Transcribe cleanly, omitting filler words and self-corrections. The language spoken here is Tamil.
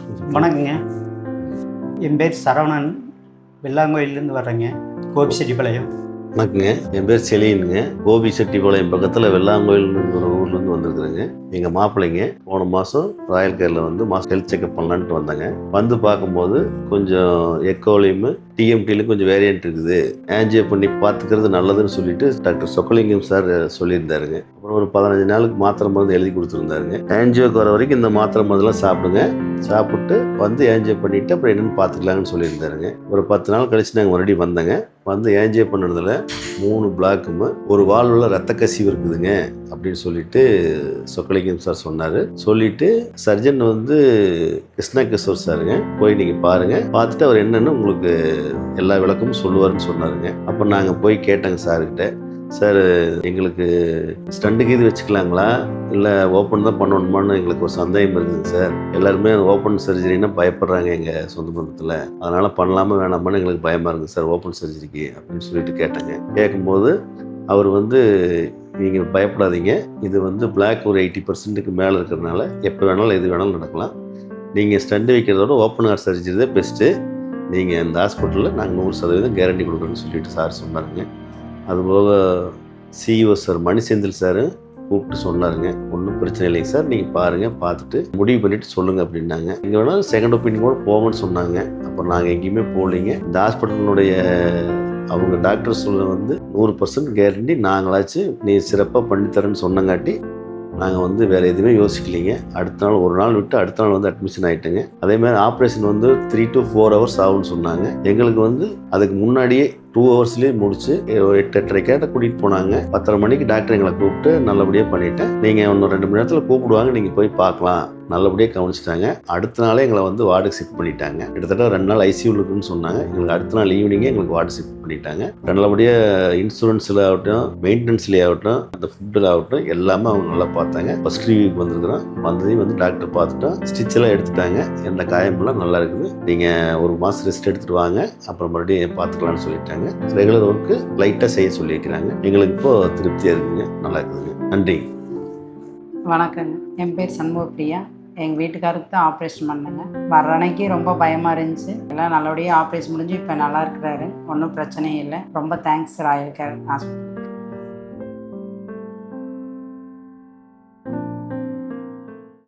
வணக்கங்க. என் பேர் சரவணன். வெள்ளாங்கோயிலேருந்து வர்றேங்க. கோபிச்செட்டிப்பாளையம். வணக்கங்க. என் பேர் செலியனுங்க. கோபிச்செட்டிப்பாளையம் பக்கத்தில் வெள்ளாங்கோயில்ங்கிற ஊர்லேருந்து வந்திருக்குறேங்க. எங்கள் மாப்பிள்ளைங்க போன மாதம் ராயல் கேரில் வந்து ஹெல்த் செக்அப் பண்ணலான்ட்டு வந்தாங்க. வந்து பார்க்கும்போது கொஞ்சம் எக்கோலையும் டிஎம்டிலையும் கொஞ்சம் வேரியன்ட் இருக்குது, ஆன்ஜியோ பண்ணி பார்த்துக்கிறது நல்லதுன்னு சொல்லிட்டு டாக்டர் சொக்கலிங்கம் சார் சொல்லியிருந்தாருங்க. அப்புறம் ஒரு 15 நாளுக்கு மாத்திரை மருந்து எழுதி கொடுத்துருந்தாருங்க. ஆன்ஜியோக்கு வர வரைக்கும் இந்த மாத்திரை மருந்தெல்லாம் சாப்பிடுங்க, சாப்பிட்டு வந்து ஆன்ஜியோ பண்ணிவிட்டு அப்புறம் என்னென்னு பார்த்துக்கலாங்கன்னு சொல்லியிருந்தாருங்க. ஒரு 10 நாள் கழிச்சு நாங்கள் மறுபடியும் வந்தேங்க. வந்து ஆன்ஜியோ பண்ணதில் 3 பிளாக்கும் ஒரு வால்வில் ரத்த கசிவு இருக்குதுங்க அப்படின்னு சொல்லிட்டு சொக்கலிங்கம் சார் சொன்னார். சொல்லிட்டு சர்ஜன் வந்து கிருஷ்ணா கிஷோர் சாருங்க, போய் நீங்கள் பாருங்கள், பார்த்துட்டு அவர் என்னென்னு உங்களுக்கு எல்லா விளக்கமும் சொல்லுவார்னு சொன்னாருங்க. அப்போ நாங்கள் போய் கேட்டோங்க சார்கிட்ட, சார் எங்களுக்கு ஸ்டண்டுக்கு இது வச்சுக்கலாங்களா இல்லை ஓப்பன் தான் பண்ணணுமான்னு எங்களுக்கு ஒரு சந்தேகம் இருக்குதுங்க சார். எல்லாருமே ஓப்பன் சர்ஜரின்னா பயப்படுறாங்க எங்கள் சொந்த பந்தத்தில், அதனால் பண்ணலாமா வேணாமான்னு எங்களுக்கு பயமாக இருக்குது சார் ஓப்பன் சர்ஜரிக்கு அப்படின்னு சொல்லிட்டு கேட்டேங்க. கேட்கும்போது அவர் வந்து நீங்கள் பயப்படாதீங்க, இது வந்து பிளாக் ஒரு 80% மேலே இருக்கிறதுனால எப்போ வேணாலும் எது வேணாலும் நடக்கலாம், நீங்கள் ஸ்டண்டு வைக்கிறதோட ஓப்பன் ஹார்ட் சர்ஜரி தான் பெஸ்ட்டு, நீங்கள் இந்த ஹாஸ்பிட்டலில் நாங்கள் 100% கேரண்டி கொடுக்குறோன்னு சொல்லிட்டு சார் சொன்னாருங்க. அதுபோக சிஇஓ சார் மணிசெந்தில் சார் கூப்பிட்டு சொன்னாருங்க, ஒன்றும் பிரச்சனை இல்லைங்க சார், நீங்கள் பாருங்கள், பார்த்துட்டு முடிவு பண்ணிவிட்டு சொல்லுங்கள் அப்படின்னாங்க. இங்கே வேணால் செகண்ட் ஒப்பீனியன் கூட போங்கன்னு சொன்னாங்க. அப்புறம் நாங்கள் எங்கேயுமே போகலிங்க. இந்த ஹாஸ்பிட்டலுடைய அவங்க டாக்டர் சொல்ல வந்து 100% கேரண்டி, நாங்களாச்சு நீ சிறப்பாக பண்ணித்தரேன்னு சொன்னங்காட்டி நாங்கள் வந்து வேறு எதுவுமே யோசிக்கலிங்க. அடுத்த நாள் ஒரு நாள் விட்டு அடுத்த நாள் வந்து அட்மிஷன் ஆகிட்டேங்க. அதேமாதிரி ஆப்ரேஷன் வந்து 3 to 4 hours ஆகும்னு சொன்னாங்க. எங்களுக்கு வந்து அதுக்கு முன்னாடியே 2 hours முடிச்சு 8:30 கூட்டிகிட்டு போனாங்க. 10:30 மணிக்கு டாக்டர் எங்களை கூப்பிட்டு நல்லபடியாக பண்ணிவிட்டேன், நீங்கள் இன்னும் 2 மணி நேரத்தில் கூப்பிடுவாங்க, நீங்கள் போய் பார்க்கலாம், நல்லபடியாக கவனிச்சிட்டாங்க. அடுத்த நாளே எங்களை வந்து வார்டுக்கு ஷிஃப்ட் பண்ணிட்டாங்க. கிட்டத்தட்ட 2 நாள் ஐசியூவில் இருக்குன்னு சொன்னாங்க. எங்களுக்கு அடுத்த நாள் ஈவினிங்கே எங்களுக்கு வார்டு ஷிஃப்ட் பண்ணிட்டாங்க. நல்லபடியாக இன்சூரன்ஸில் ஆகட்டும், மெயின்டெனன்ஸ்லேயே ஆகட்டும், அந்த ஃபுட்டில் ஆகட்டும் எல்லாமே அவங்க நல்லா பார்த்தாங்க. ஃபர்ஸ்ட் ரிவ்யூக்கு வந்திருக்கிறோம், வந்ததையும் வந்து டாக்டர் பார்த்துட்டோம், ஸ்டிச்செல்லாம் எடுத்துட்டாங்க, எந்த காயமெல்லாம் நல்லா இருக்குது, நீங்கள் ஒரு மாதம் ரெஸ்ட் எடுத்துகிட்டு வாங்க, அப்புறம் மறுபடியும் பார்த்துக்கலான்னு சொல்லிட்டாங்க. ரெகுலர் ஒர்க்கு லைட்டாக செய்ய சொல்லியிருக்கிறாங்க. எங்களுக்கு இப்போது திருப்தியாக இருக்குங்க, நல்லா இருக்குதுங்க. நன்றி. வணக்கங்க. என் பேர் சண்முகப்பிரியா. எங்கள் வீட்டுக்காருக்கு தான் ஆப்ரேஷன் பண்ணேங்க. வர்ற அன்னைக்கு ரொம்ப பயமாக இருந்துச்சு, எல்லாம் நல்லபடியாக ஆப்ரேஷன் முடிஞ்சு இப்போ நல்லா இருக்கிறாரு, ஒன்றும் பிரச்சனையும் இல்லை. ரொம்ப தேங்க்ஸ் ராயல் கேர் ஹாஸ்பிட்டல்.